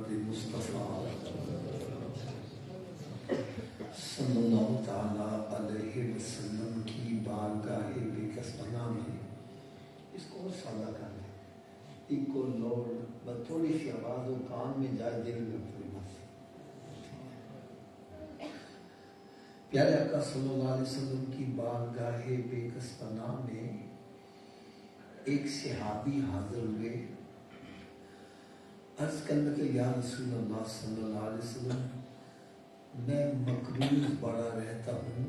محمد مصطفیٰ صلی اللہ تعالی علیہ وسلم کی بارگاہ بے پناہ میں اس کو اور سادہ کر لیں. ایکو لوڈ بس تھوڑی سی آواز ہو کان میں جائے دل میں پوری بس. پیارے آقا صلی اللہ علیہ وسلم کی بارگاہ بے پناہ میں ایک صحابی حاضر ہوئے. عرض کرنے کے یا رسول اللہ صلی اللہ علیہ وسلم میں مقروض بڑا رہتا ہوں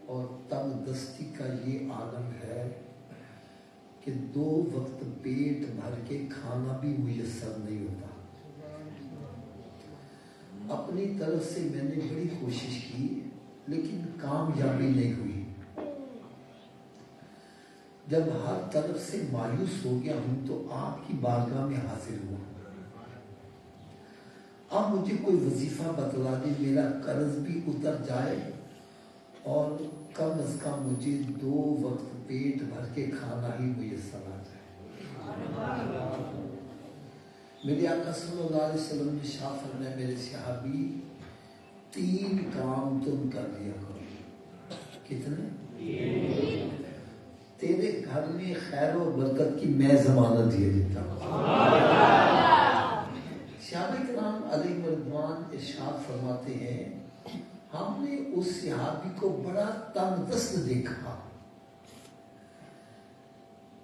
اور تنگ دستی کا یہ عالم ہے کہ 2 وقت پیٹ بھر کے کھانا بھی میسر نہیں ہوتا. اپنی طرف سے میں نے بڑی کوشش کی لیکن کامیابی نہیں ہوئی. جب ہر طرف سے مایوس ہو گیا ہوں تو آپ کی بارگاہ میں حاضر ہوا. اب مجھے کوئی وظیفہ بتلا دے میرا قرض بھی اتر جائے اور کم از کم مجھے 2 وقت پیٹ بھر کے کھانا ہی میسر آ جائے. میرے آقا صلی اللہ علیہ وسلم نے شاہ فرمایا میرے صحابی 3 کام تم کر لیا کرو. کتنے؟ تیرے گھر میں خیر و برکت کی میں ضمانت دے دیتا ہوں. صحابہ کرام علیہ رضوان ارشاد فرماتے ہیں ہم نے اس صحابی کو بڑا تنگ دست دیکھا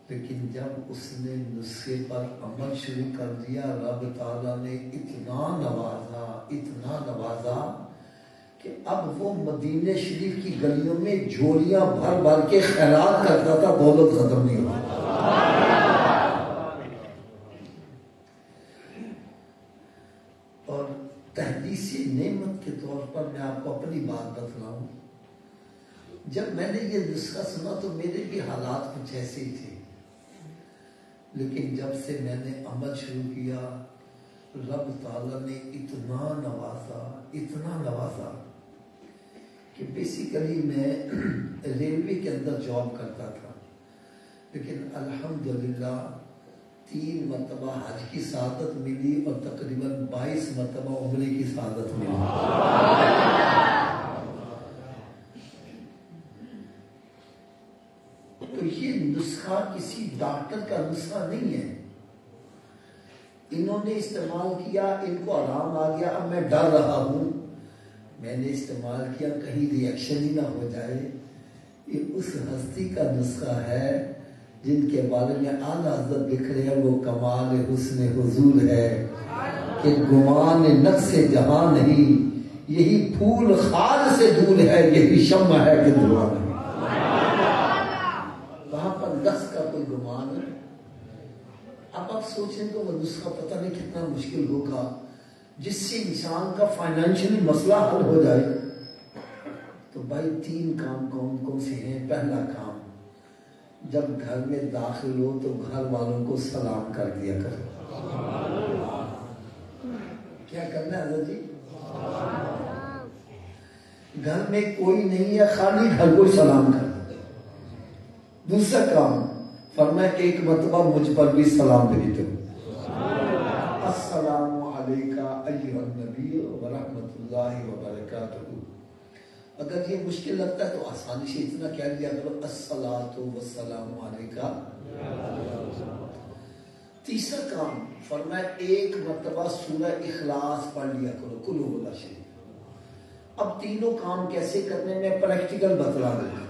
لیکن جب اس نے نسخے پر عمل شروع کر دیا رب تعالیٰ نے اتنا نوازا کہ اب وہ مدینہ شریف کی گلیوں میں جھولیاں بھر بھر کے خیرات کرتا تھا. دولت ختم نہیں ہوتی. اور تحدیث نعمت کے طور پر میں آپ کو اپنی بات بتلاؤں. جب میں نے یہ نسخہ سنا تو میرے بھی حالات کچھ ایسے ہی تھے لیکن جب سے میں نے عمل شروع کیا رب تعالیٰ نے اتنا نوازا کہ بیسیکلی میں ریلوے کے اندر جاب کرتا تھا لیکن الحمدللہ 3 مرتبہ حج کی سعادت ملی اور تقریباً 22 مرتبہ عمرے کی سعادت ملی. تو یہ نسخہ کسی ڈاکٹر کا نسخہ نہیں ہے. انہوں نے استعمال کیا ان کو آرام آ گیا اب میں ڈر رہا ہوں میں نے استعمال کیا کہیں ری ایکشن ہی نہ ہو جائے. یہ اس ہستی کا نسخہ ہے جن کے بارے میں اعلیٰ حضرت لکھ رہے ہیں وہ کمال حسن حضور ہے کہ گمان نقص جہاں نہیں یہی پھول خار سے دور ہے یہی شمع ہے کہ دعا نہیں. وہاں پر نقص کا کوئی گمان نہیں. اب آپ سوچیں تو وہ نسخہ پتہ نہیں کتنا مشکل ہوگا جس سے انسان کا فائنینشلی مسئلہ حل ہو جائے. تو بھائی 3 کام کون سے ہیں. پہلا کام جب گھر میں داخل ہو تو گھر والوں کو سلام کر دیا کرو. کیا کرنا ہے حضرت جی؟ گھر میں کوئی نہیں ہے خالی گھر کو سلام کر. دوسرا کام فرمایا 1 مرتبہ مجھ پر بھی سلام بھیج دو. السلام علیکہ ایھا النبی ورحمۃ اللہ وبرکاتہ. اگر یہ مشکل لگتا ہے تو آسانی سے اتنا کہہ دیا کرو الصلاۃ والسلام علیکہ. تیسرا کام فرمایا 1 مرتبہ سورہ اخلاص پڑھ لیا کرو قل ھو اللہ شریف. اب تینوں کام کیسے کرنے میں پریکٹیکل بتلا دیتا ہوں.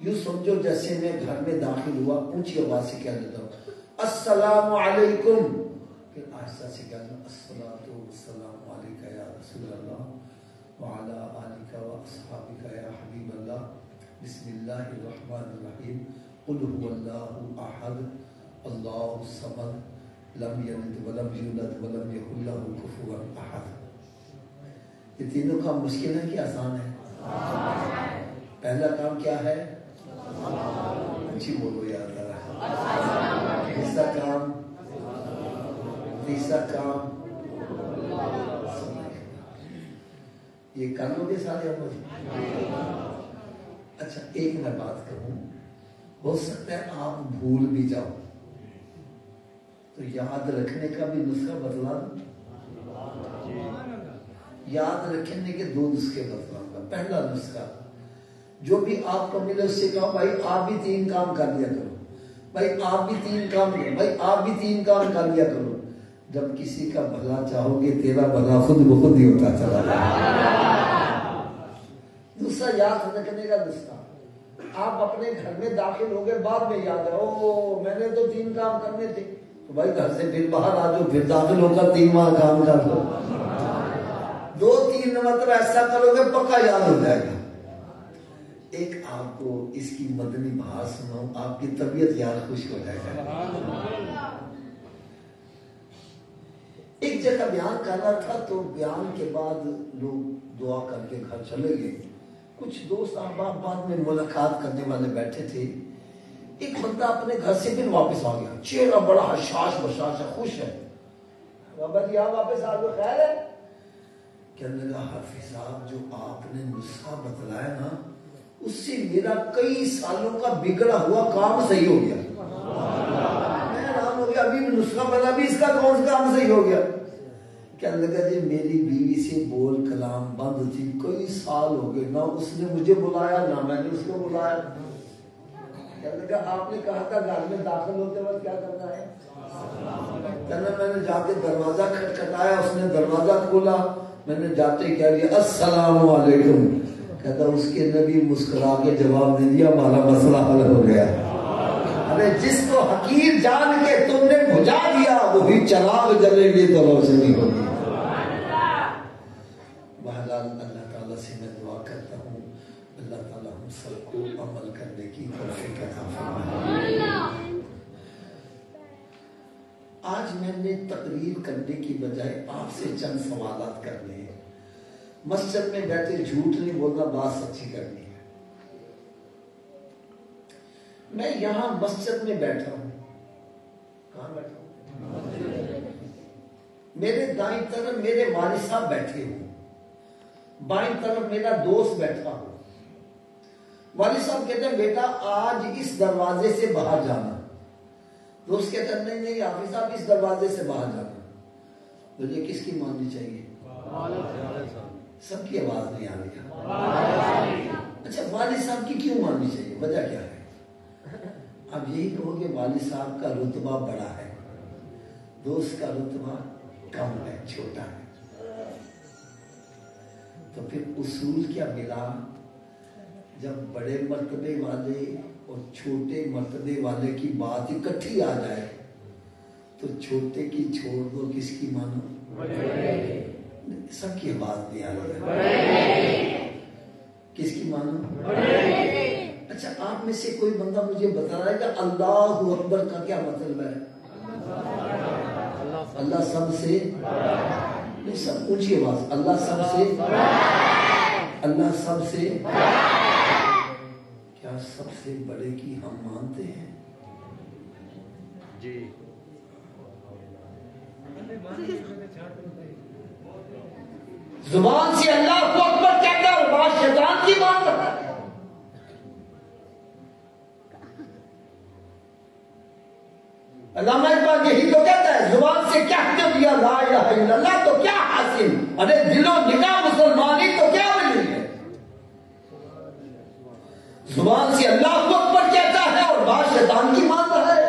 یوں سمجھو جیسے میں گھر میں داخل ہوا اونچی آواز سے کہہ دیتا ہوں السلام علیکم پھر آہستہ سے کہہ دوں الصلاۃ والسلام علیکہ یا رسول اللہ وعلی آلک و اصحابک یا حبیب اللہ بسم اللہ الرحمن الرحیم قل هو اللہ احد اللہ الصمد لم یلد ولم یولد ولم یکن لہ کفوا احد. یہ تینوں کام مشکل ہے کہ آسان ہے؟ پہلا کام کیا ہے؟ اچھی بولو یاد رہا. تیسرا کام یہ کر لو گے سارے عمل. اچھا ایک میں بات کروں ہو سکتا ہے آپ بھول بھی جاؤ تو یاد رکھنے کا بھی نسخہ بتلا دوں. یاد رکھنے کے 2 نسخے بتلاؤں گا. پہلا نسخہ جو بھی آپ کو ملے اس سے کہو بھائی آپ بھی 3 کام کر لیا کرو, بھائی آپ بھی 3 کام, بھائی آپ بھی 3 کام کر لیا کرو. جب کسی کا بھلا چاہو گے تیرا بھلا خود بخود ہی ہوتا چلا جائے. دوسرا یاد رکھنے کا نسخہ, آپ اپنے گھر میں داخل ہو گئے, بعد میں یاد ہے او میں نے تو 3 کام کرنے تھے, تو بھائی گھر سے پھر باہر آ جاؤ, پھر داخل ہو کر 3 کام کر لو. 2-3 مرتبہ ایسا کرو گے پکا یاد ہو جائے گا. ایک آپ کو اس کی مدنی بہار سناؤں, آپ کی طبیعت یاد خوش ہو جائے گا. ایک جگہ بیان کر رہا تھا, تو بیان کے بعد لوگ دعا کر کے گھر چلے گئے. کچھ دوست احباب بعد میں ملاقات کرنے والے بیٹھے تھے. ایک بندہ اپنے گھر سے پھر واپس آ گیا, چہرہ بڑا حشاش بشاش ہے, خوش ہے. بابا جی آپ واپس آ گئے, خیر ہے؟ کہنے لگا حافظ صاحب جو آپ نے نسخہ بتلایا نا, اس سے میرا کئی سالوں کا بگڑا ہوا کام صحیح ہو گیا. میں حیران ہو گیا, ابھی نسخہ بنا بھی اس کا کون سا کام صحیح ہو گیا؟ کہنے لگا جی میری بیوی سے بول کلام بند تھی, کئی سال ہو گئے, نہ اس نے مجھے بلایا نہ میں نے اس کو بلایا. کہنے لگا آپ نے کہا تھا گھر میں داخل ہوتے وقت کیا کرنا ہے؟ کہنا میں نے جا کے دروازہ کھٹکھٹایا, اس نے دروازہ کھولا, میں نے جاتے کیا لیا السلام علیکم. کہتا اس کے نبی مسکرا کے جواب دے دیا ہمارا مسئلہ حل ہو گیا. ارے جس کو حقیر جان کے تم نے بجھا دیا وہی چراغ جلے گی تو روشنی ہوگی. بہرحال اللہ تعالیٰ سے میں دعا کرتا ہوں اللہ تعالیٰ ہم سب کو عمل کرنے کی توفیق عطا فرمائے. آج میں نے تقریر کرنے کی بجائے آپ سے چند سوالات کرنے ہیں. مسجد میں بیٹھے جھوٹ نہیں بولنا, بات سچی کرنی ہے. میں یہاں مسجد میں بیٹھا ہوں. کہاں بیٹھا ہوں؟ میرے دائیں طرف میرے والد صاحب بیٹھے ہوں, بائیں طرف میرا دوست بیٹھا ہو. والد صاحب کہتے ہیں بیٹا آج اس دروازے سے باہر جانا. دوست کہتے ہیں نہیں نہیں حافظ صاحب اس دروازے سے باہر جانا. مجھے کس کی ماننی چاہیے؟ سب کی آواز نہیں آ رہی. اچھا والد صاحب کی کیوں ماننی چاہیے, وجہ کیا ہے؟ اب یہی کہو کہ والد صاحب کا رتبہ بڑا ہے, دوست کا رتبہ کم ہے, چھوٹا ہے. تو پھر اصول کیا ملا؟ جب بڑے مرتبے والے اور چھوٹے مرتبے والے کی بات اکٹھی آ جائے تو چھوٹے کی چھوڑ دو, کس کی مانو؟ سب کی بات نہیں آ رہی. کس کی مانو؟ اچھا آپ میں سے کوئی بندہ مجھے بتا رہا ہے کہ اللہ اکبر کا کیا مطلب ہے؟ اللہ سب سے, سب اونچی آواز, اللہ سب سے, اللہ سب سے, کیا سب سے بڑے کی ہم مانتے ہیں؟ جی زبان سے اللہ کو اکبر کہتا ہے اور بات شیطان کی مان رہا ہے. علامہ اقبال یہی تو کہتا ہے زبان سے کیا دیا لا الہ الا اللہ تو کیا حاصل, ارے دل و نگاہ مسلمانی تو کیا ملی ہے. زبان سے اللہ کو اکبر کہتا ہے اور بات شیطان کی مان رہا ہے.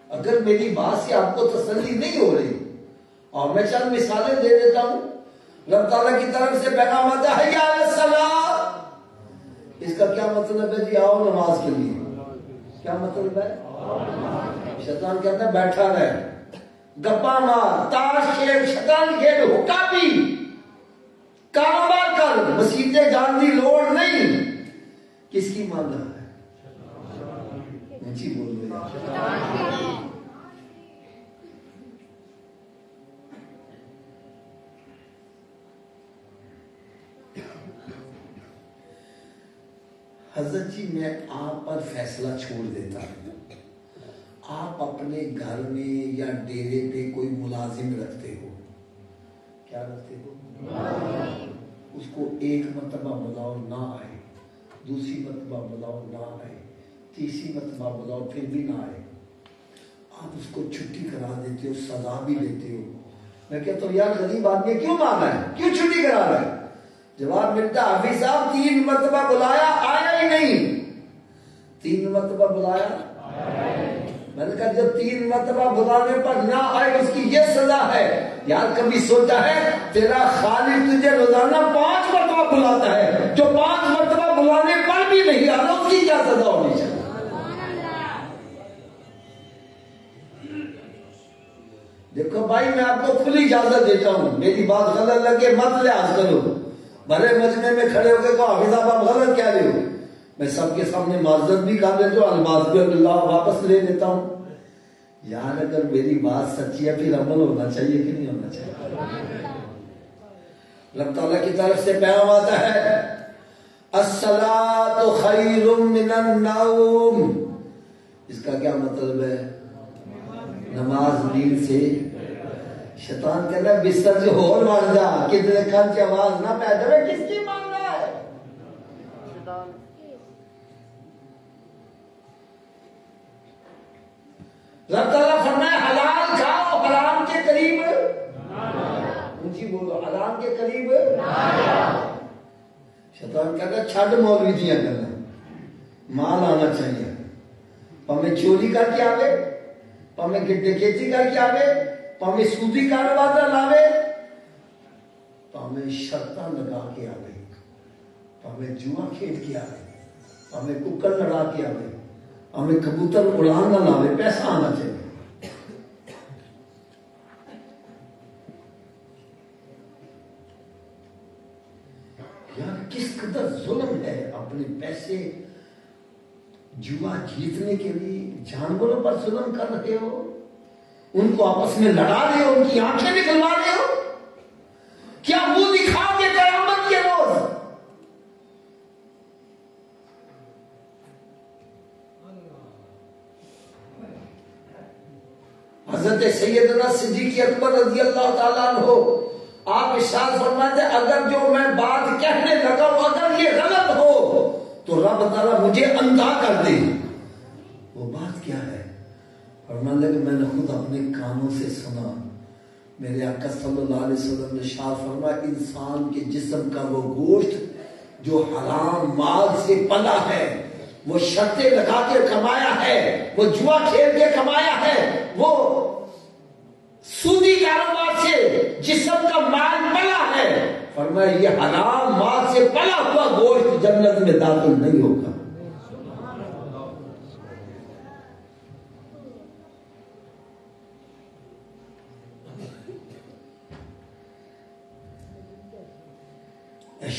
اگر میری بات سے آپ کو تسلی نہیں ہو رہی, اور میں چند مثالیں دے دیتا ہوں. رب تعالیٰ کی طرف سے پیغام آتا ہے یا الصلاۃ, اس کا کیا مطلب ہے؟ جی آؤ نماز کے لیے. کیا مطلب ہے؟ شیطان کہتا ہے بیٹھا رہے, گپا مار, تاش کھیل, شیطان کھیل, حکا پی, کاروبار کر, مسیطے جان دی لوڑ نہیں. کس کی مان رہا ہے؟ جی بول رہے. حضرت جی میں آپ پر فیصلہ چھوڑ دیتا ہوں. آپ اپنے گھر میں یا ڈیرے پہ کوئی ملازم رکھتے ہو, کیا رکھتے ہو؟ اس کو ایک مرتبہ بلاؤ نہ آئے دوسری مرتبہ بلاؤ نہ آئے، تیسری مرتبہ بلاؤ پھر بھی نہ آئے، آپ اس کو چھٹی کرا دیتے ہو، سزا بھی دیتے ہو۔ میں کہتا ہوں یار غریب آدمی کیوں مانا ہے، کیوں چھٹی کرا رہا ہے؟ جواب ملتا حافظ صاحب 3 مرتبہ بلایا آیا ہی نہیں، 3 مرتبہ بلایا۔ میں نے کہا جب 3 مرتبہ بلانے پر نہ آئے اس کی یہ سزا ہے۔ یار کبھی سوچا ہے تیرا خالق تجھے روزانہ 5 مرتبہ بلاتا ہے، جو 5 مرتبہ بلانے پر بھی نہیں آتا اس کی کیا سزا ہونی چاہیے؟ دیکھو بھائی میں آپ کو کھلی اجازت دیتا ہوں، میری بات غلط لگے مت لحاظ کرو، بڑے مجمع میں کھڑے ہو کے کہو حافظ صاحب آپ غلط کہہ رہے ہو، میں سب کے سامنے معذرت بھی کر دیتا ہوں، الباس بھی اللہ واپس لے لیتا ہوں۔ یار اگر میری بات سچی ہے پھر عمل ہونا چاہیے کہ نہیں ہونا چاہیے؟ اللہ تعالیٰ کی طرف سے پیغام آتا ہے الصلاۃ خیر من النوم، اس کا کیا مطلب ہے؟ نماز نیند سے۔ شیطان کہتا ہے بستر سے ہور مار جا، کتنے کان سے آواز نہ پیدا ہوئے، کس کی مان رہا ہے؟ رب تعالیٰ فرمائے حلال کھاؤ، حرام کے قریب اونچی بولو، حرام کے قریب۔ شیطان کہتا ہے چھڈ مولوی دیاں گلاں، مال آنا چاہیے، پاویں چوری کر کے آوے، پاویں ڈکیتی کر کے آوے، پاویں سودی کاروبار لاوے، پاویں شرطاں لگا کے آوے، پاویں جوا کھیل کے آوے، پاویں ککڑ لڑا کے آوے، ہمیں کبوتر اڑان نہ لاوے، پیسہ آنا چاہیے۔ یار کس قدر ظلم ہے، اپنے پیسے جوا جیتنے کے لیے جانوروں پر ظلم کر رہے ہو، ان کو آپس میں لڑا رہے ہو، ان کی آنکھیں نکلوا رہے ہو، کیا منہ دکھاؤ گے قیامت کے روز؟ حضرت سیدنا صدیق اکبر رضی اللہ تعالیٰ عنہ آپ ارشاد فرماتے اگر جو میں بات کہنے لگا ہوں اگر یہ غلط ہو تو رب تعالیٰ مجھے اندھا کر دے۔ وہ بات کیا ہے؟ فرمانے لگے میں نے خود اپنے کانوں سے سنا، میرے آقا صلی اللہ علیہ وسلم نے ارشاد فرمایا انسان کے جسم کا وہ گوشت جو حرام مال سے پلا ہے، وہ شرطیں لگا کے کمایا ہے، وہ جوا کھیل کے کمایا ہے، وہ سودی کاروبار سے جسم کا مال پلا ہے، فرمایا یہ حرام مال سے پلا ہوا گوشت جنت میں داخل نہیں ہوگا۔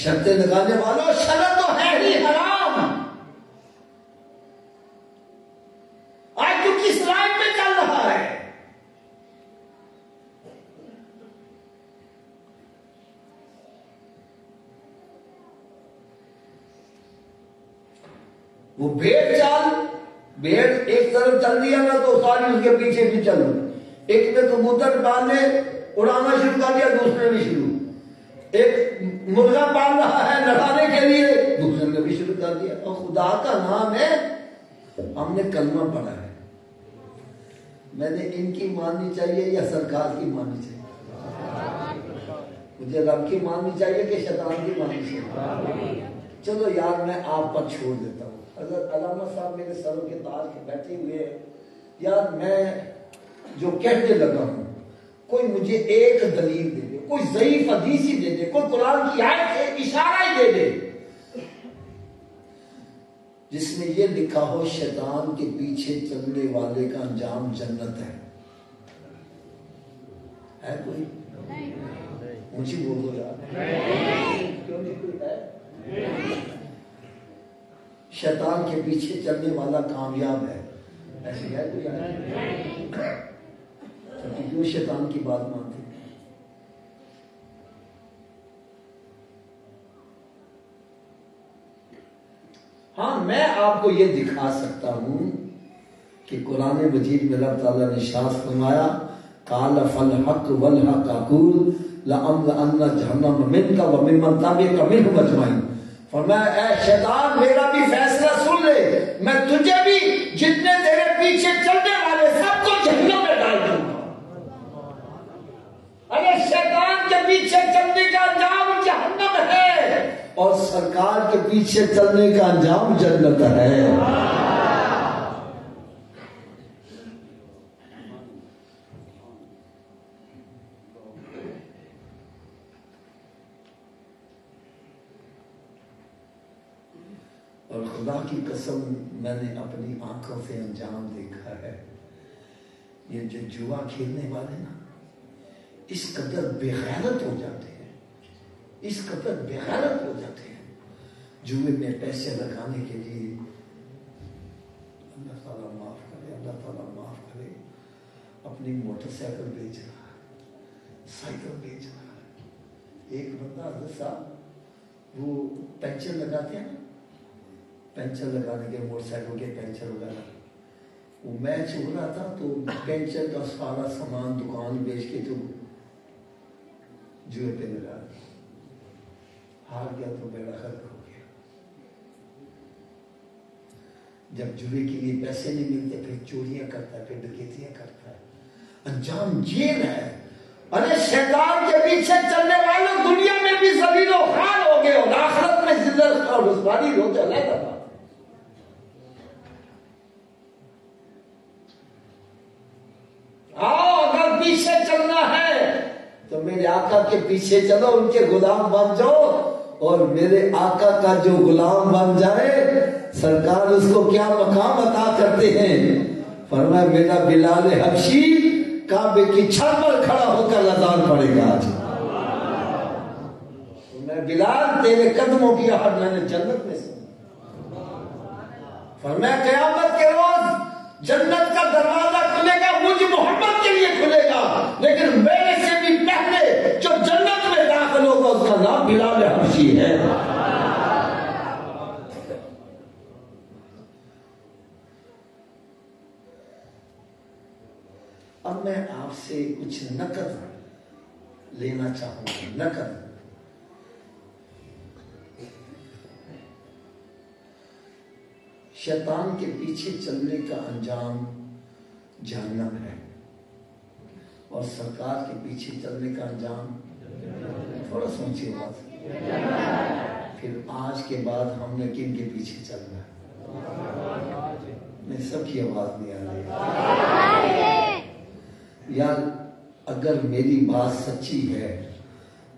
شرطیں لگانے والوں شرط تو ہے ہی حرام، آج تو کس رائے پہ چل رہا ہے؟ وہ بھیڑ چال، بھیڑ ایک طرف چل دیا نا تو ساری اس کے پیچھے بھی چل، ایک نے کبوتر باندھے اڑانا شروع کر دیا، دوسرے بھی شروع، ایک مرغا پال رہا ہے لڑانے کے لیے، دوسرے نے بھی شروع کر دیا۔ اور خدا کا نام ہے، ہم نے کلمہ پڑھا ہے، میں نے ان کی ماننی چاہیے یا سرکار کی ماننی چاہیے؟ مجھے رب کی ماننی چاہیے کہ شیطان کی ماننی چاہیے؟ چلو یار میں آپ پر چھوڑ دیتا ہوں، حضرت علامہ صاحب میرے سروں کے تاج کے بیٹھے ہوئے ہیں، یار میں جو کہنے لگا ہوں کوئی مجھے ایک دلیل دے دے، کوئی ضعیف حدیث ہی دے دے، کوئی قرآن کی آیت اشارہ ہی دے دے جس میں یہ لکھا ہو شیطان کے پیچھے چلنے والے کا انجام جنت ہے۔ ہے کوئی؟ مجھے بول دو یار، کیوں نہیں کوئی ہے؟ شیطان کے پیچھے چلنے والا کامیاب ہے، ایسی ہے کوئی آیت؟ کیوں شیطان کی بات مانتے؟ ہاں میں آپ کو یہ دکھا سکتا ہوں کہ قرآن مجید میں رب تعالیٰ نے ارشاد فرمایا قال فالحق والحق اقول لأملأن جہنم منک وممن تبعک منهم اجمعین، فرمایا اے شیطان میرا بھی فیصلہ سن لے، میں تجھے بھی جتنے تیرے پیچھے چلنے والے سب کو جہنم میں ڈال دوں گا۔ ارے شیطان کے پیچھے چلنے کا انجام جہنم ہے اور سرکار کے پیچھے چلنے کا انجام جنت ہے۔ اور خدا کی قسم میں نے اپنی آنکھوں سے انجام دیکھا ہے، یہ جو جوا کھیلنے والے نا اس قدر بے غیرت ہو جاتے ہیں، اس قدر بے غیرت ہو جاتے ہیں جوئے میں پیسے لگانے کے لیے۔ اللہ تعالیٰ معاف کرے، اللہ تعالیٰ معاف کرے، اپنی موٹر سائیکل بیچ رہا ہے، سائیکل بیچ رہا ہے۔ ایک بندہ حضرت صاحب وہ پینچر لگاتے ہیں نا، پینچر لگانے کے موٹر سائیکل کے پینچر وغیرہ، وہ میچ ہو رہا تھا تو پینچر کا سارا سامان دکان بیچ کے تو جوئے پہ لگا دیا، ہار گیا تو بیڑا غرق ہو گیا۔ جب جوئے کے لیے پیسے نہیں ملتے پھر چوریاں کرتا ہے، پھر ڈکیتیاں کرتا ہے، انجام جیل ہے۔ ارے شیطان کے پیچھے چلنے والوں دنیا میں بھی ذلیل و خوار ہو گئے اور آخرت میں ذلت اور رسوایی ہو چلا تھا۔ اگر پیچھے چلنا ہے تو میرے آقا کے پیچھے چلو، ان کے غلام بن جاؤ، اور میرے آقا کا جو غلام بن جائے سرکار اس کو کیا مقام عطا کرتے ہیں۔ فرمایا میرا بلال حبشی کعبے کی چھت پر کھڑا ہو کر اذان پڑے گا آج۔ میں بلال تیرے قدموں کی آہٹ میں نے جنت میں سنی۔ فرمایا قیامت کے روز جنت کا دروازہ کھلے گا، مجھ محمد کے لیے کھلے گا، لیکن میرے سے بھی پہلے جو جنت میں داخل ہوگا اس کا نام بلال حبشی ہے۔ اب میں آپ سے کچھ نقد لینا چاہوں گا، نقد۔ شیطان کے پیچھے چلنے کا انجام جہنم ہے اور سرکار کے پیچھے چلنے کا انجام، تھوڑا سوچیے بات، پھر آج کے بعد ہم نے کن کے پیچھے چلنا ہے؟ میں سب کی آواز نہیں آ رہی یار۔ اگر میری بات سچی ہے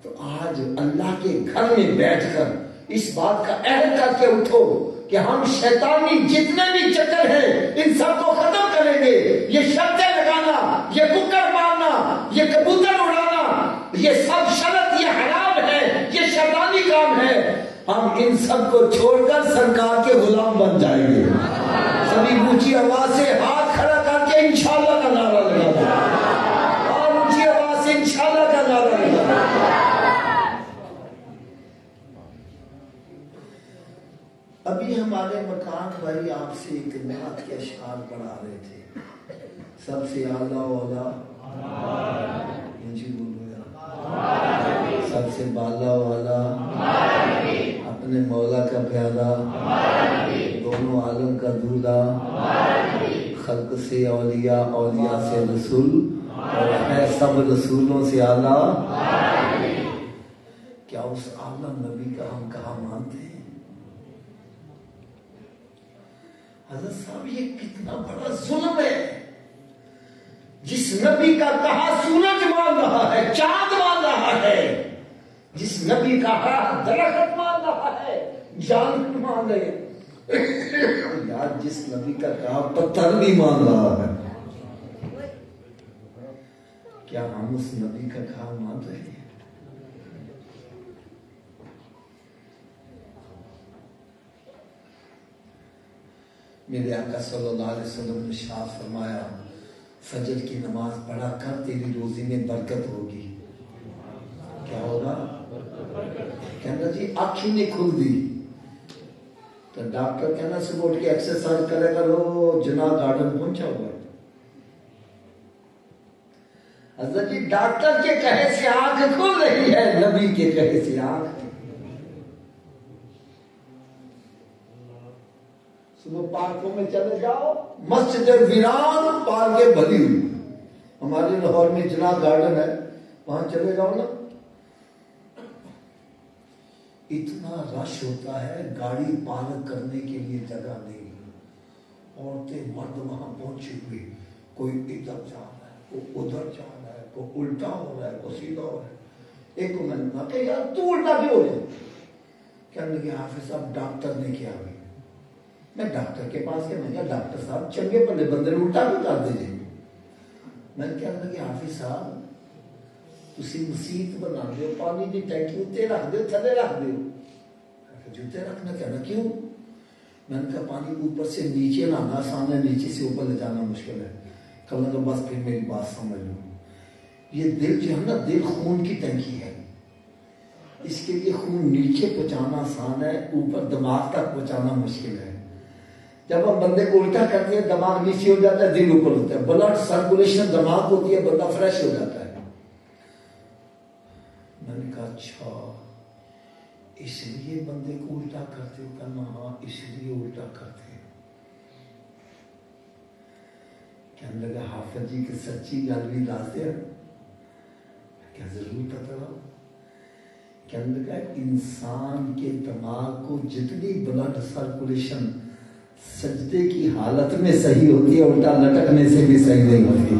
تو آج اللہ کے گھر میں بیٹھ کر اس بات کا عہد کر کے اٹھو کہ ہم شیطانی جتنے بھی چکر ہیں ان سب کو ختم کریں گے۔ یہ شرطیں لگانا، یہ ککر مارنا، یہ کبوتر اڑانا، یہ سب شرط، یہ حرام ہے، یہ شیطانی کام ہے۔ ہم ان سب کو چھوڑ کر سرکار کے غلام بن جائیں گے۔ سبھی اونچی آواز سے ہاتھ کھڑا کر کے انشاءاللہ کا نعرہ لگا دیں، اور اونچی آواز سے انشاءاللہ کا نعرہ لگا دیں۔ ابھی ہمارے مکان بھائی آپ سے ایک نعت کے اشعار پڑھا رہے تھے، سب سے اعلیٰ اولا مجھے بولو گا، سب سے بالا والا اپنے مولا کا پیارا، دونوں عالم کا دولہا، خلق سے اولیاء، اولیاء سے رسول، اور ہے سب رسولوں سے اعلیٰ۔ کیا اس اعلیٰ نبی کا ہم کہاں مانتے ہیں؟ حضرت صاحب یہ کتنا بڑا ظلم ہے، جس نبی کا کہا سورج مان رہا ہے، چاند مان رہا ہے، جس نبی کا کہا درخت مان رہا ہے، جانور مان رہے، یار جس نبی کا کہا پتھر بھی مان رہا ہے، کیا ہم اس نبی کا کہا مان رہے ہیں؟ میرے آقا صلی اللہ علیہ وسلم نے ارشاد فرمایا فجر کی نماز پڑھا کر تیری روزی میں برکت ہوگی۔ کیا ہوگا؟ کہنا جی آنکھ ہی نہیں کھل دی تو ڈاکٹر کہنا صبح اٹھ کے ایکسرسائز کرے گا، وہ جناح گارڈن پہنچا ہوا ہے۔ حضرت جی ڈاکٹر کے کہے سے آنکھ کھل رہی ہے، نبی کے کہے سے آنکھ صبح پارکوں میں چلے جاؤ، مسجد ویران پارکیں بھری ہوئی، ہمارے لاہور میں جناح گارڈن ہے، وہاں چلے جاؤ نا، اتنا رش ہوتا ہے، گاڑی پارک کرنے کے لیے جگہ نہیں، عورتیں مرد وہاں پہنچے ہوئے، کوئی ادھر جا رہا ہے، کوئی ادھر جا رہا ہے، کوئی الٹا ہو رہا ہے، کوئی سیدھا ہو رہا ہے۔ ایک کو میں نے کہا کہ یار تو الٹا کیوں ہو رہا ہے؟ کہنے لگے حافظ صاحب ڈاکٹر نے کیا ہوئی۔ میں ڈاکٹر کے پاس گیا، میں نے کہا ڈاکٹر صاحب چنگے بندے بندے نے الٹا بھی کر دیجیے۔ میں نے کہنے لگے حافظ صاحب تسی مسیت بنا دو، پانی کی ٹینکی اتنے رکھ دو، تھلے رکھ دو۔ جوتے رکھنا کہنا کیوں؟ میں نے کہا پانی اوپر سے نیچے لانا آسان ہے، نیچے سے اوپر لے جانا مشکل ہے۔ کہنے لگا بس پھر میری بات سمجھ لو، یہ دل جو ہے نا، دل خون کی ٹینکی ہے، اس کے لیے خون نیچے پہنچانا آسان ہے، اوپر دماغ تک پہنچانا مشکل ہے۔ جب ہم بندے کو الٹا کرتے ہیں دماغ نیچے ہو جاتا ہے، دل اوپر ہوتا ہے، بلڈ سرکولیشن دماغ ہوتی ہے، بندہ فریش ہو جاتا ہے۔ میں نے کہا اچھا اس لیے بندے کو الٹا کرتے ہو؟ کہنا ہاں اس لیے الٹا کرتے ہیں۔ کہنے لگا حافظ جی کی سچی گل بھی دستے ہیں؟ کیا ضرور پتہ ہو؟ کہنے لگا انسان کے دماغ کو جتنی بلڈ سرکولیشن سجدے کی حالت میں صحیح ہوتی ہے، الٹا لٹکنے سے بھی صحیح نہیں ہوتی۔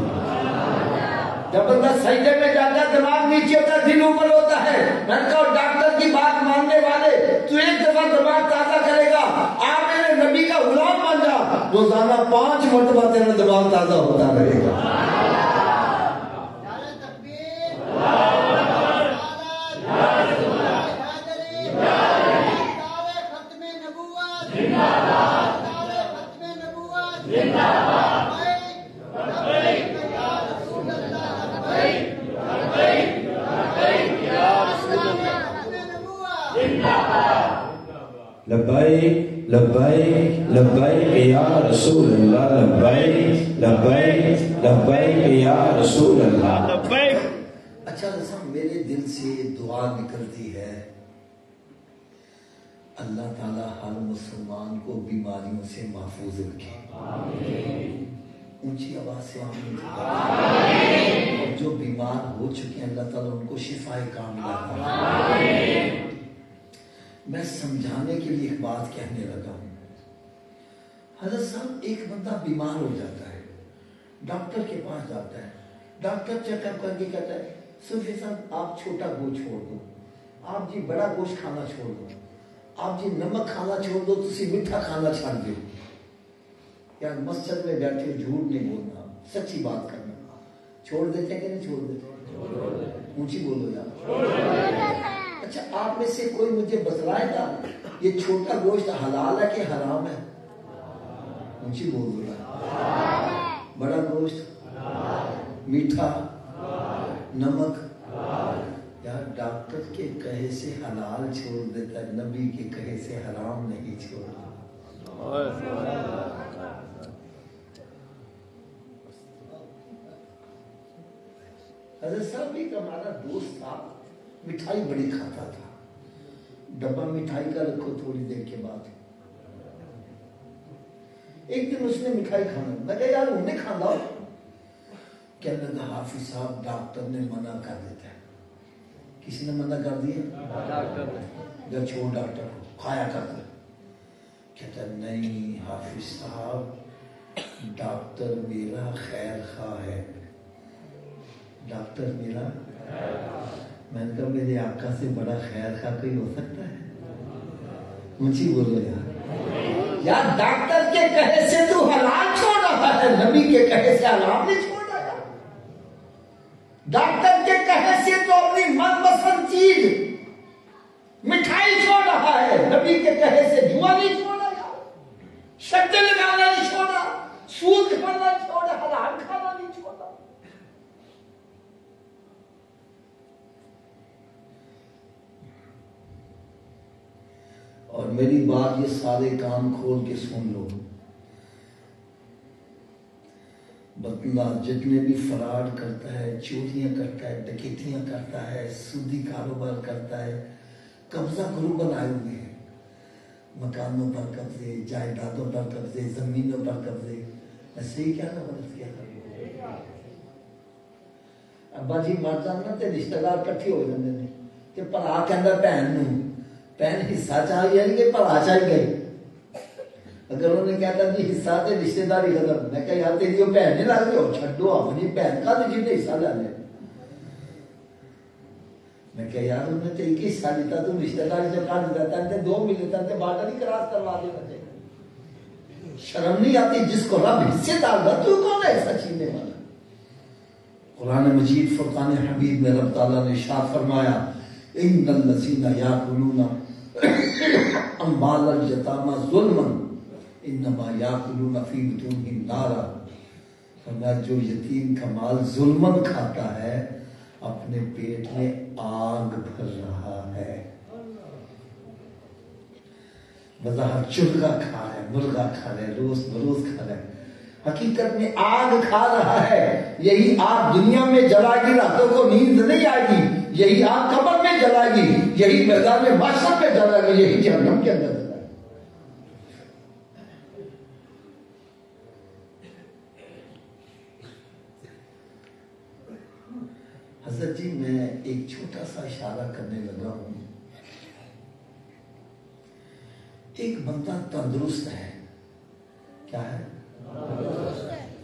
جب بندہ سجدے میں جاتا ہے دماغ نیچے ہوتا ہے، دل اوپر ہوتا ہے۔ میں نے کہا ڈاکٹر کی بات ماننے والے تو ایک دفعہ دماغ تازہ کرے گا، آپ میرے نبی کا غلام بن جا، روزانہ 5 مرتبہ تیرا دماغ تازہ ہوتا رہے گا۔ لبیک لبیک لبیک یا رسول اللہ، لبیک لبیک لبیک یا رسول اللہ، لبیک۔ اچھا میرے دل سے دعا نکلتی ہے، اللہ تعالیٰ ہر مسلمان کو بیماریوں سے محفوظ رکھے، اونچی آواز سے آمین۔ اور جو بیمار ہو چکے ہیں اللہ تعالیٰ ان کو شفائے کاملہ عطا فرمائے۔ میں سمجھانے کے لیے ایک بات کہنے لگا ہوں۔ حضرت صاحب ایک بندہ بیمار ہو جاتا ہے، ڈاکٹر کے پاس جاتا ہے، ڈاکٹر چیک اپ کر کے کہتا ہے صوفی صاحب آپ چھوٹا گوشت چھوڑ دو، آپ جی بڑا گوشت کھانا چھوڑ دو، آپ جی نمک کھانا چھوڑ دو، تسی میٹھا کھانا چھوڑ دو۔ یار مسجد میں بیٹھے جھوٹ نہیں بولنا، سچی بات کرنا۔ چھوڑ دیتے کہ نہیں چھوڑ دیتے؟ اونچی بولو یار۔ اچھا آپ میں سے کوئی مجھے بتلائے گا یہ چھوٹا گوشت حلال ہے کہ حرام ہے؟ اونچی بولو یار۔ بڑا گوشت، میٹھا، نمک، یار ڈاکٹر کے کہے سے حلال چھوڑ دیتا ہے، نبی کے کہے سے حرام نہیں چھوڑتا۔ حضرت صاحب ایک ہمارا دوست تھا، مٹھائی بڑی کھاتا تھا، ڈبہ مٹھائی کا رکھو تھوڑی دیر کے بعد۔ ایک دن اس نے مٹھائی کھانا، میں کہا یار انہیں کھانا ہو؟ کہنے لگا حافظ صاحب ڈاکٹر نے منع کر دیتا ہے۔ کسی نے منع کر دیا؟ ڈاکٹر نے۔ جب چھوڑ ڈاکٹر کھایا کرتا ہے۔ کہتا ہے نہیں حافظ صاحب ڈاکٹر میرا خیر خواہ ہے، ڈاکٹر میرا۔ میں نے کہا میرے آقا سے بڑا خیر خواہ کوئی ہو سکتا ہے؟ اونچی بولو یار۔ یار ڈاکٹر کے کہے سے تو حلال چھوڑ رہا ہے، نبی کے کہے سے حرام نہیں چھوڑ رہا ہے۔ ڈاکٹر کے کہے سے تو اپنی من پسند چیز مٹھائی چھوڑ رہا ہے، نبی کے کہے سے جوا نہیں چھوڑ رہا، شکل لگانا نہیں چھوڑا، سود کھانا نہیں چھوڑا، حلال کھانا نہیں چھوڑا۔ اور میری بات یہ سارے کان کھول کے سن لو، بندہ جتنے بھی فراڈ کرتا ہے، چوریاں کرتا ہے، ڈکیتیاں کرتا ہے، سودی کاروبار کرتا ہے، قبضہ گروہ بنائے ہوئے ہیں، مکانوں پر قبضے، جائیدادوں پر قبضے، زمینوں پر قبضے، ایسے ہی کیا غلط کیا؟ ابا جی مر جانا تے رشتہ دار کٹھے ہو جاندے نے تے بھرا کہندا بہن نوں، بہن حصہ چاہیے کہ بھرا چاہیے؟ اگر انہوں نے کہتا جی حصہ تے رشتہ داری ختم، میں کہا یار تیری وہ بہن نہیں لگ ہو چھڈو اپنی بہن کا جی نے حصہ لے لے. میں کہا یار انہوں نے تے ایک حصہ دیتا، تم رشتہ داری سے کاٹ دیتا تے 2 ملتا تے بارڈر ہی کراس کروا دینا چاہیے. شرم نہیں آتی جس کو رب حصے دار دا، تو کون ہے ایسا چھینے والا؟ قرآن مجید فرقان حمید میں رب تعالیٰ نے ارشاد فرمایا ان الذین یاکلون اموال الیتامی ظلما انما یاکلون فی بطونہم نارا. فرمایا جو یتیم کا مال ظلمن کھاتا ہے اپنے پیٹ میں آگ بھر رہا ہے. بظاہر چرگا کھا رہا ہے، مرغا کھا رہا ہے، روز بروز کھا رہا ہے، حقیقت میں آگ کھا رہا ہے. یہی آگ دنیا میں جلائے گی، راتوں کو نیند نہیں آئے گی. یہی آگ قبر میں جلائے گی، یہی میدان محشر میں جلائے گی، یہی جہنم کے اندر جلائے گی. حضرت جی میں ایک چھوٹا سا اشارہ کرنے لگا ہوں. ایک بندہ تندرست ہے، کیا ہے؟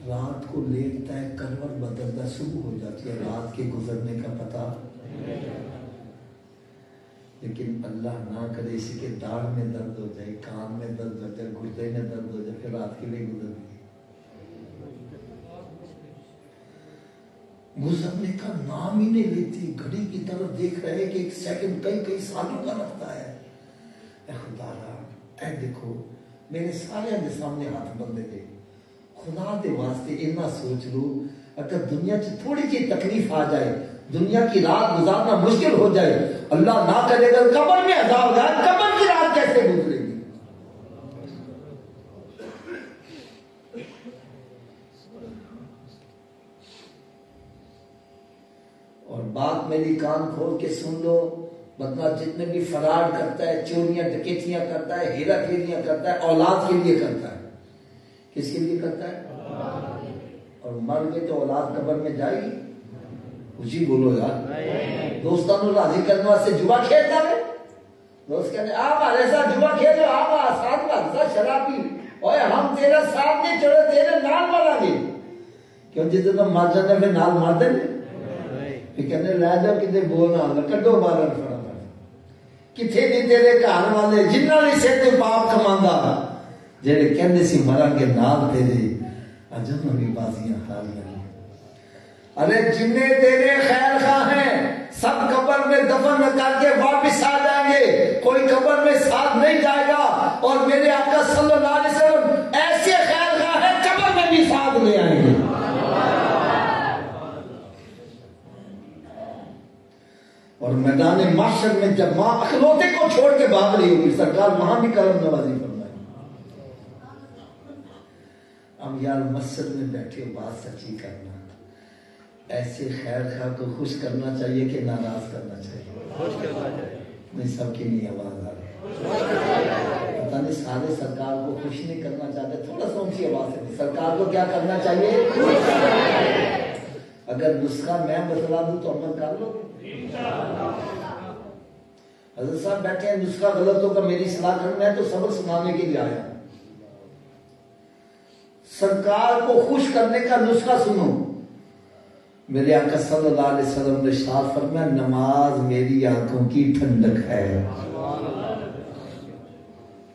رات کو لیٹتا ہے، کروٹ بدلتا، صبح ہو جاتی ہے، رات کے گزرنے کا پتہ. لیکن اللہ نہ کرے اسی کے داڑھ میں درد ہو جائے، کان میں درد ہو جائے، گردے میں درد ہو جائے، پھر رات کے لیے گزرنے کا نام ہی نہیں لیتی. گھڑی کی طرف دیکھ رہے کہ ایک سیکنڈ کئی سالوں کا لگتا ہے. اے خدا را، اے دیکھو میرے سارے دے سامنے ہاتھ بندے دے، خدا دے واسطے اتنا سوچ لو اگر دنیا چ تھوڑی سی تکلیف آ جائے، دنیا کی رات گزارنا مشکل ہو جائے، اللہ نہ کرے گا قبر میں عذاب ہے، قبر کی رات کیسے گزرے گی؟ اور بات میری کان کھول کے سن لو، بندہ جتنے بھی فراڈ کرتا ہے، چوریاں ڈکیتیاں کرتا ہے، ہیرا پھیریاں کرتا ہے، اولاد کے لیے کرتا ہے. کس کے لیے کرتا ہے؟ اور مر گئے تو اولاد قبر میں جائے گی؟ خوشی بولو یار. دوستوں کو راضی کرنے واسطے جوا کھیلتا ہے. دوست کہتے آپ ہمارے ساتھ جوا کھیلو، آپ ساتھ بھاگتا شرابی، اور ہم تیرا ساتھ نہیں چھوڑے، تیرے نال مارا گے. کیوں جتنے تم مر جانے پھر نال مار دیں گے. پھر کہتے لے جاؤ کتنے بولنا کڈو بارہ فڑا کتنے نہیں تیرے گھر والے جنہوں نے سر تے پاپ کماندا، جڑے کہندے سی مرن گے نال تیرے، اج انہوں نے بازیاں کھا لیا. ارے جنے تیرے خیر خواہ ہیں سب قبر میں دفن کر کے واپس آ جائیں گے، کوئی قبر میں ساتھ نہیں جائے گا. اور میرے آقا صلی اللہ علیہ وسلم ایسے خیر خواہ ہیں قبر میں بھی ساتھ لے آئیں گے. اور میدان محشر میں جب ماں اخلوتے کو چھوڑ کے بھاگ رہی ہوگی، سرکار وہاں بھی کرم نوازی فرمائے. اب یار مسجد میں بیٹھے بات سچی کرنا، ایسے خیر خواہ کو خوش کرنا چاہیے کہ ناراض کرنا چاہیے؟ خوش کرنا چاہیے. نہیں سب کی نہیں آواز آ رہی، پتہ نہیں سارے سرکار کو خوش نہیں کرنا چاہتے. تھوڑا سا اونچی آواز سے سرکار کو کیا کرنا چاہیے؟ اگر نسخہ میں بتلا دوں تو عمل کر لو. حضرت صاحب بیٹھے ہیں، نسخہ غلط ہوگا میری اصلاح کرنا ہے تو سبق سنانے کے لیے آیا. سرکار کو خوش کرنے کا نسخہ سنو. میرے آقا صلی اللہ علیہ وسلم نے ارشاد فرمایا نماز میری آنکھوں کی ٹھنڈک ہے.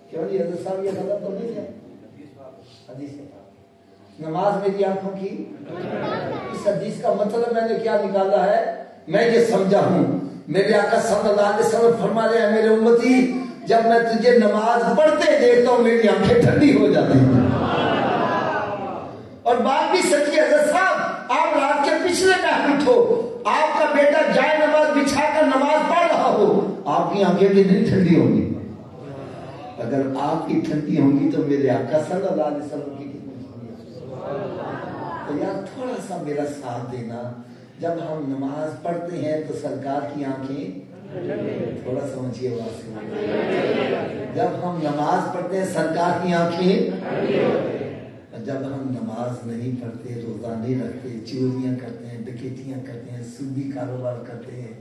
کیوں جی حضرت صاحب یہ غلط تو نہیں ہے؟ حدیث نماز میری آنکھوں کی، اس حدیث کا مطلب میں نے کیا نکالا ہے؟ میں یہ سمجھا ہوں میرے آقا صلی اللہ علیہ وسلم فرما رہے ہیں میرے امتی جب میں تجھے نماز پڑھتے دیکھتا ہوں میری آنکھیں ٹھنڈی ہو جاتی ہیں. اور بات بھی سچی ہے حضرت صاحب، آپ رات کے پچھلے پہر اٹھو، آپ کا بیٹا جائے نماز بچھا کر نماز پڑھ رہا ہو، آپ کی آنکھیں کتنی ٹھنڈی ہوں گی؟ اگر آپ کی ٹھنڈی ہوں گی تو میرے آقا صلی اللہ علیہ وسلم کی کتنی ٹھنڈی ہوگی؟ تو یار تھوڑا سا میرا ساتھ دینا. جب ہم نماز پڑھتے ہیں تو سرکار کی آنکھیں تھوڑا سمجھیے بات سے. جب ہم نماز پڑھتے ہیں سرکار کی آنکھیں، جب ہم نماز نہیں پڑھتے، روزہ نہیں رکھتے، چوریاں کرتے ہیں، ڈکیتیاں کرتے ہیں، سودی کاروبار کرتے ہیں،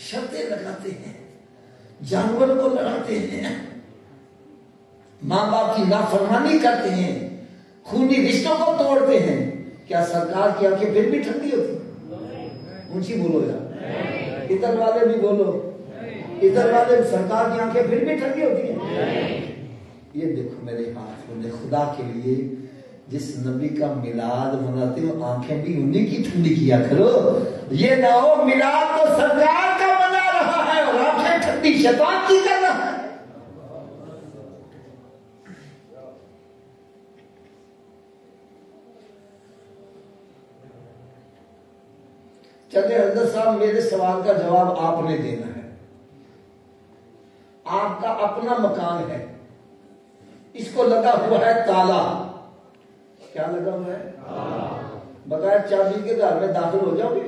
شرطیں لگاتے ہیں، جانوروں کو لڑاتے ہیں، ماں باپ کی نافرمانی کرتے ہیں، خونی رشتوں کو توڑتے ہیں، کیا سرکار کی آنکھیں پھر بھی ٹھنڈی ہوتی ہیں؟ اونچی بولو یار، ادھر والے بھی بولو، ادھر والے سرکار کی آنکھیں پھر بھی ٹھنڈی ہوتی ہیں؟ یہ دیکھو میرے ہاتھ میں، خدا کے لیے جس نبی کا میلاد مناتے ہو آنکھیں بھی انہیں کی ٹھنڈی کیا کرو. یہ نہ ہو میلاد تو سرکار کا منا رہا ہے اور آنکھیں ٹھنڈی شیطان کی کر رہا ہے. چلے حضرت صاحب میرے سوال کا جواب آپ نے دینا ہے. آپ کا اپنا مکان ہے، اس کو لگا ہوا ہے تالا. کیا لگا ہوا ہے؟ بغیر چابی کے گھر میں داخل ہو جاؤ گے؟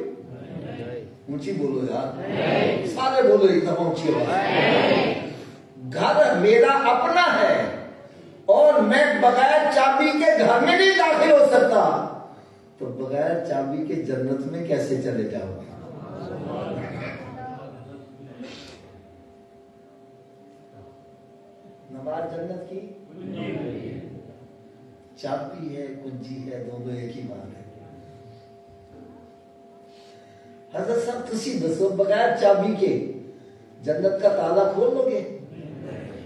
اونچی بولو یار، سارے بولو ایک دفعہ اونچی آواز. گھر میرا اپنا ہے اور میں بغیر چابی کے گھر میں نہیں داخل ہو سکتا، تو بغیر چابی کے جنت میں کیسے چلے جاؤ گے؟ نماز جنت کی چابی ہے، کنجی ہے، دونوں ایک ہی بات ہے. حضرت صاحب تسی دسو بغیر چابی کے جنت کا تالا کھول لو گے؟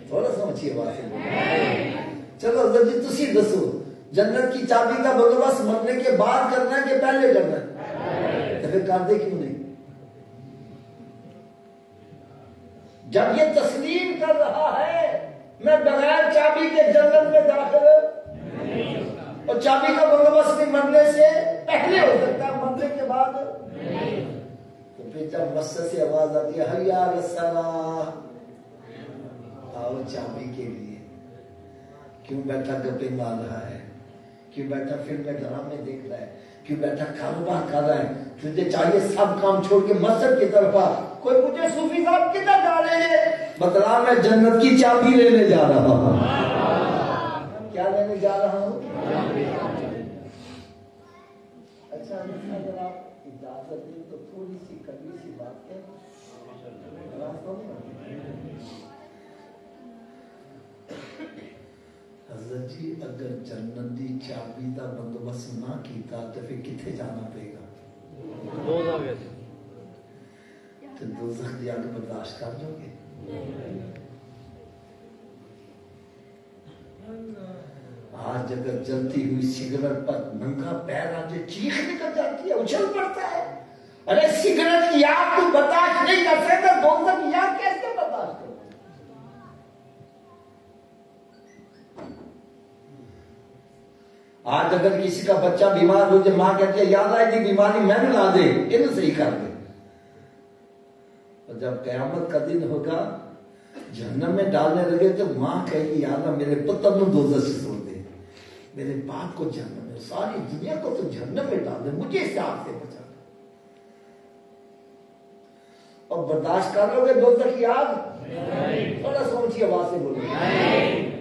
تھوڑا سمجھیے بات ہے. چلو حضرت جی تسی دسو جنت کی چابی کا بندوبست مرنے کے بعد کرنا ہے کہ پہلے کرنا ہے؟ تو پھر کر دے کیوں نہیں؟ جب یہ تسلیم کر رہا ہے میں بغیر چابی کے جنت میں داخل اور چابی کا بندوبست بھی مرنے سے پہلے ہو سکتا ہے، مرنے کے بعد تو پھر جب مسجد سے آواز آتی ہے حی علی الصلاۃ، آؤ چابی کے لیے. کیوں بیٹھا گپے مار رہا ہے؟ کیوں بیٹھا فلمیں ڈرامے دیکھ رہا ہے؟ کیوں بیٹھا کاروبار کر رہا ہے؟ تجھے چاہیے سب کام چھوڑ کے مسجد کی طرف آ. کوئی مجھے صوفی صاحب کدھر جا رہے ہیں؟ بتلا میں جنت کی چابی لینے جا رہا ہوں. کیا لینے جا رہا ہوں؟ اچھا اگر آپ اجازت دیں تو تھوڑی سی کڑوی سی بات ہے. حضرت جی اگر جنت دی چابی دا بندوبست نہ کیتا تو پھر کتنے جانا پڑے گا؟ تو دوزخ دی آگ برداشت کر لو گے؟ آج اگر جلتی ہوئی سگریٹ پر ننگا پیر آج چیخ نکل جاتی ہے، اچھل پڑتا ہے. ارے سگریٹ کی آگ تو برداشت نہیں کر سکتا، دوزخ کی آگ کیسے برداشت کرتا؟ آج اگر کسی کا بچہ بیمار ہو جائے، ماں کہتی ہے یاد آئے گی بیماری میں بھی لا دے، انہیں صحیح کر دے. اور جب قیامت کا دن ہوگا جہنم میں ڈالنے لگے تو ماں کہے گی یا اللہ میرے پتر نو دوزخ سے چھوڑ دے، میرے باپ کو جہنم میں، ساری دنیا کو تو جہنم میں ڈال دے، مجھے اس آگ سے بچا دے. اور برداشت کر لو گے دوزخ کی آگ؟ تھوڑا سوچیے آواز سے بولو.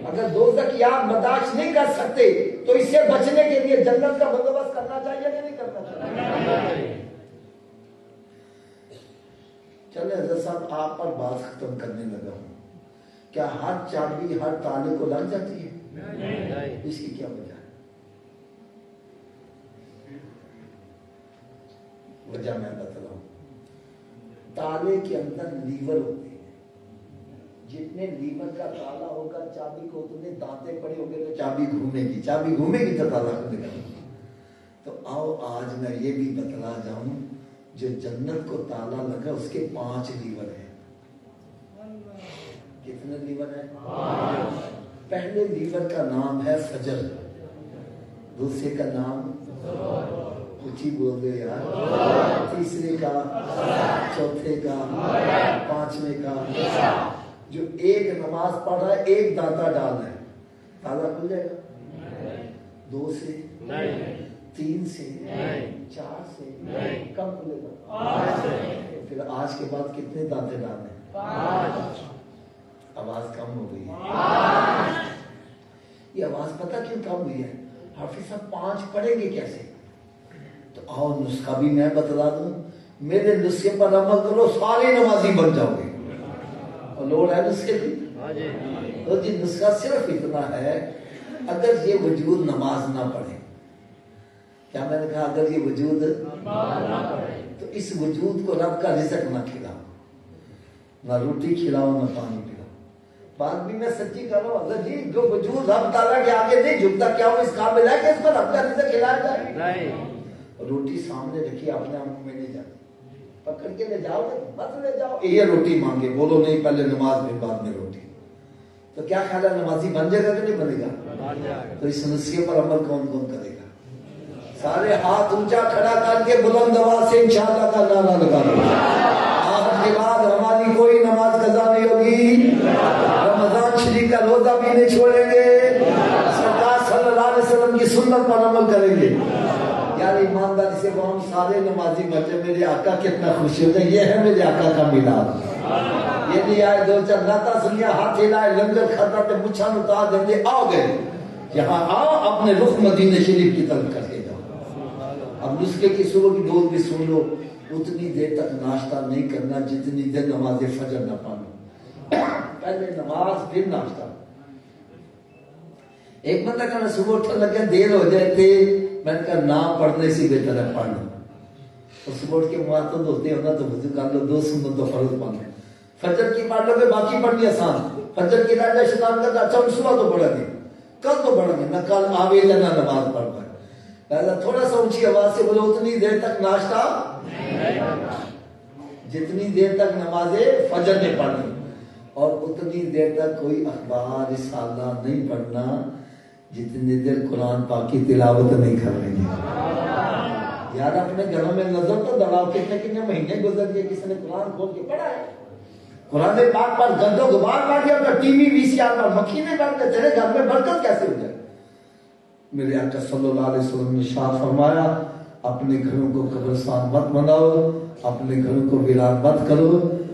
اگر دوزخ کی آگ برداشت نہیں کر سکتے تو اس سے بچنے کے لیے جنت کا بندوبست کرنا چاہیے کہ نہیں کرنا چاہیے؟ چلے حضرت صاحب آپ پر بات ختم کرنے لگا ہوں. کیا ہر چابی ہر تالے کو لگ جاتی ہے؟ اس کی کیا وجہ ہے؟ وجہ میں بتلاؤں. تالے کے اندر لیور ہوتے ہیں، جتنے لیور کا تالا ہوگا چابی کو اتنے دانتے پڑے ہوں گے تو چابی گھومے گی، چابی گھومے گی تو تالا کھلے گا. تو آؤ آج میں یہ بھی بتلا جاؤں جو جنت کو تالا لگا اس کے 5 لیور ہیں. کتنے لیور ہیں؟ 5. پہلے لیور کا نام ہے فجر، دوسرے کا نام کچھ ہی بول دے یار، تیسرے کا، چوتھے کا، 5ویں کا. جو ایک نماز پڑھ رہا ہے ایک دانتا ڈال رہا ہے، تالا کھل جائے گا؟ 2 سے 3 سے 4 سے کم کھلے گا؟ پھر آج کے بعد کتنے دانتے ڈالنے؟ 5. آواز کم ہو گئی ہے. یہ آواز پتہ کیوں کم ہوئی ہے؟ حافظ صاحب 5 پڑھیں گے کیسے؟ تو آؤ نسخہ بھی میں بتلا دوں. میرے نسخے پر عمل کرو، سارے نمازی بن جاؤ گے. اور لوڑ ہے نسخے کی؟ تو جی نسخہ صرف اتنا ہے، اگر یہ وجود نماز نہ پڑھے، کیا میں نے کہا اگر یہ وجود تو اس وجود کو رب کا رزق نہ کھلاؤ، نہ روٹی کھلاؤ نہ پانی پلاؤ. بات بھی میں سچی کر رہا ہوں. اگر جی جو وجود رب تعالیٰ کے آگے نہیں جھکتا، کیا وہ اس قابل ہے کہ اس پر رب کا رزق کھلایا جائے؟ روٹی سامنے رکھی اپنے آپ میں نہیں جاتی، پکڑ کے لے جاؤ گے مت لے جاؤ. یہ روٹی مانگے، بولو نہیں پہلے نماز پھر بعد میں روٹی. تو کیا خیال ہے نمازی بن جائے گا کہ نہیں بنے گا؟ تو اس نسخے پر عمل کون کون کرے گا؟ سارے ہاتھ اونچا کھڑا کر کے بلند آواز سے انشاءاللہ کا نعرہ لگا دو. آج کے بعد ہماری کوئی نماز قضا نہیں ہوگی، رمضان شریف کا روزہ بھی نہیں چھوڑیں گے، سرکار صلی اللہ علیہ وسلم کی سنت پر عمل کریں گے. یار ایمانداری سے وہ ہم سارے نمازی بچے، میرے آقا کتنا خوشی ہوتا ہے. یہ ہے میرے آقا کا میلاد. یہ نہیں آئے 2-4 ناتا سنیا ہاتھ ہلائے لنگر کھاتا تے مچھا نتا دیں دے آؤ گئے. یہاں آؤ اپنے رخ مدینہ شریف کی طرف کر کے جاؤ. اب نسخے کی صبح کی ڈوز بھی سن لو. اتنی دیر تک ناشتہ نہیں کرنا جتنی دیر نماز فجر نہ پڑھنا. پہلے نماز پھر ناشتہ. ایک بندہ کہنا صبح اٹھنے لگے دیر ہو جائے تھے، میں نے کہا نہ پڑھنے سے بہتر ہے پڑھنا. اور صبح اٹھ کے معتد ہوتے ہونا تو وضو کر لو، 2 سنت تو فرض پڑھ لو. فجر کی پڑھ لو گے باقی پڑھنی آسان. فجر کی راجہ شیطان کرتا اچھا ہم صبح تو پڑھیں گے، کل تو پڑھیں گے نہ، کل آوے نہ نماز پڑھ پائے. لہذا تھوڑا سا اونچی آواز سے بولو اتنی دیر تک ناشتہ جتنی دیر تک نماز فجر نے پڑھنی، اور اتنی دیر تک کوئی اخبار رسالہ نہیں پڑھنا جتنی دیر قرآن پاک کی تلاوت نہیں کر رہی ہے. یار اپنے گھروں میں نظر تو دوڑاؤ، کتنے مہینے گزر گئے کسی نے قرآن کھول کے پڑھا ہے؟ قرآن پاک پر گند و غبار پڑ گیا تو ٹی وی VCR پر مکھی نہیں بیٹھتے، تیرے گھر میں برکت کیسے ہو جائے؟ میرے آقا صلی اللہ علیہ وسلم نے ارشاد فرمایا اپنے گھروں کو قبرستان مت بناؤ، اپنے گھروں کو ویران مت کرو.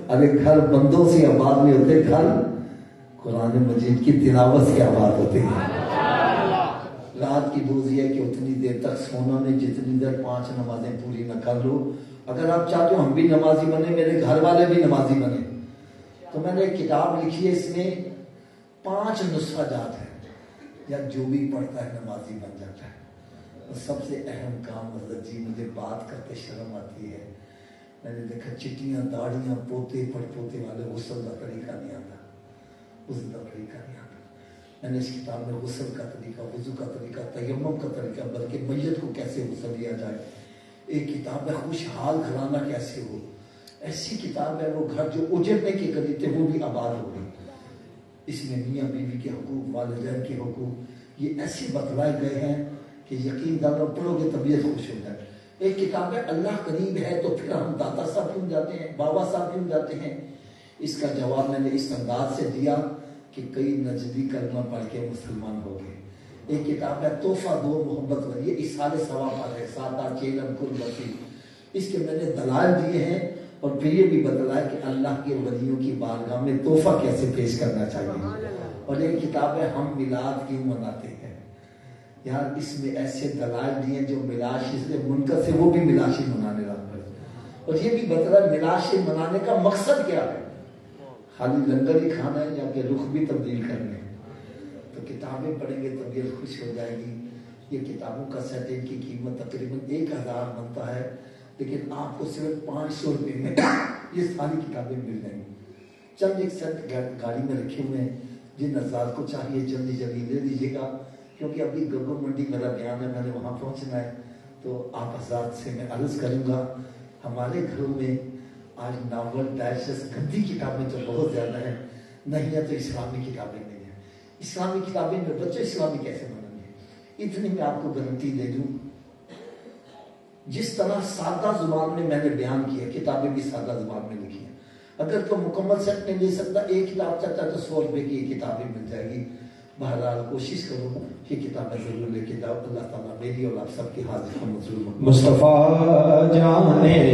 ارے گھر بندوں سے آباد نہیں ہوتے، گھر قرآن مجید کی تلاوت سے آباد ہوتے ہیں. رات کی ڈوز یہ ہے کہ اتنی دیر تک سونا نہیں جتنی دیر 5 نمازیں پوری نہ کر لو. اگر آپ چاہتے ہو ہم بھی نمازی بنے، میرے گھر والے بھی نمازی بنے، تو میں نے ایک کتاب لکھی ہے، اس میں 5 نسخہ جات ہیں یا جو بھی پڑھتا ہے نمازی بن جاتا ہے. اور سب سے اہم کام حضرت جی مجھے بات کرتے شرم آتی ہے، میں نے دیکھا چٹیاں داڑیاں پوتے پڑ پوتے والے غسل کا طریقہ نہیں آتا، غسل کا طریقہ نہیں آتا. میں نے اس کتاب میں غسل کا طریقہ، وضو کا طریقہ، تیمم کا طریقہ، بلکہ میت کو کیسے غسل دیا جائے. ایک کتاب ہے خوشحال گھرانہ کیسے ہو. ایسی کتاب ہے وہ گھر جو اجڑنے کے قریب تھے وہ بھی آباد ہو گئی. اس میں میاں بیوی کے حقوق، والدین کے حقوق یہ ایسے بتلائے گئے ہیں کہ یقین دارو پڑھو گے طبیعت خوش ہو جائے. ایک کتاب ہے اللہ قریب ہے تو پھر ہم داتا صاحب کیوں جاتے ہیں، بابا صاحب کیوں جاتے ہیں. اس کا جواب میں نے اس انداز سے دیا کہ کئی نجدی کلمہ پڑھ کے مسلمان ہو گئے. ایک کتاب ہے تحفہ دو محبت ولی، یہ اصحار ثواب پر ہے، 7 چیلم قربتی. اس کے میں نے دلائل دیے ہیں اور پھر یہ بھی بتلایا کہ اللہ کے ولیوں کی بارگاہ میں تحفہ کیسے پیش کرنا چاہیے. اور ایک کتاب ہے ہم میلاد کیوں مناتے ہیں. یار اس میں ایسے دلائل دیے جو ملاشی سے منکر سے وہ بھی ملاشی منانے لگ گئے. اور یہ بھی بتلایا ملاشی منانے کا مقصد کیا ہے، خالی لنگر ہی کھانا ہے یا کہ رخ بھی تبدیل کرنے. تو کتابیں پڑھیں گے طبیعت خوش ہو جائے گی. یہ کتابوں کا سیٹ ان کی قیمت تقریباً 1000 بنتا ہے، لیکن آپ کو صرف 500 روپے میں یہ ساری کتابیں مل جائیں گی. چند ایک سیٹ گاڑی میں رکھے ہوئے ہیں، جن حضرات کو چاہیے جلدی جلدی لے لیجیے گا، کیونکہ ابھی گگو منڈی میرا بیان ہے، میں نے وہاں پہنچنا ہے. تو آپ حضرات سے میں عرض کروں گا ہمارے گھروں میں آج ناول ڈائجسٹ گندی کتابیں تو بہت زیادہ ہیں، نہیں ہے تو اسلامی کتابیں نہیں ہیں. اسلامی کتابیں میں بچے اسلامی کیسے بنیں گے؟ اتنی میں آپ کو گارنٹی دے دوں، جس طرح سادہ زبان میں نے بیان کیا، کتابیں بھی سادہ زبان میں لکھی ہیں. اگر تو مکمل سیٹ نہیں لے سکتا، ایک کتاب چاہتا ہے تو 100 روپے کی کتابیں مل جائے گی. بہرحال کوشش کرو کہ کتابیں ضرور لے کے جاؤ. اللہ تعالیٰ میری اور آپ سب کی حاضر منظور مصطفیٰ جانے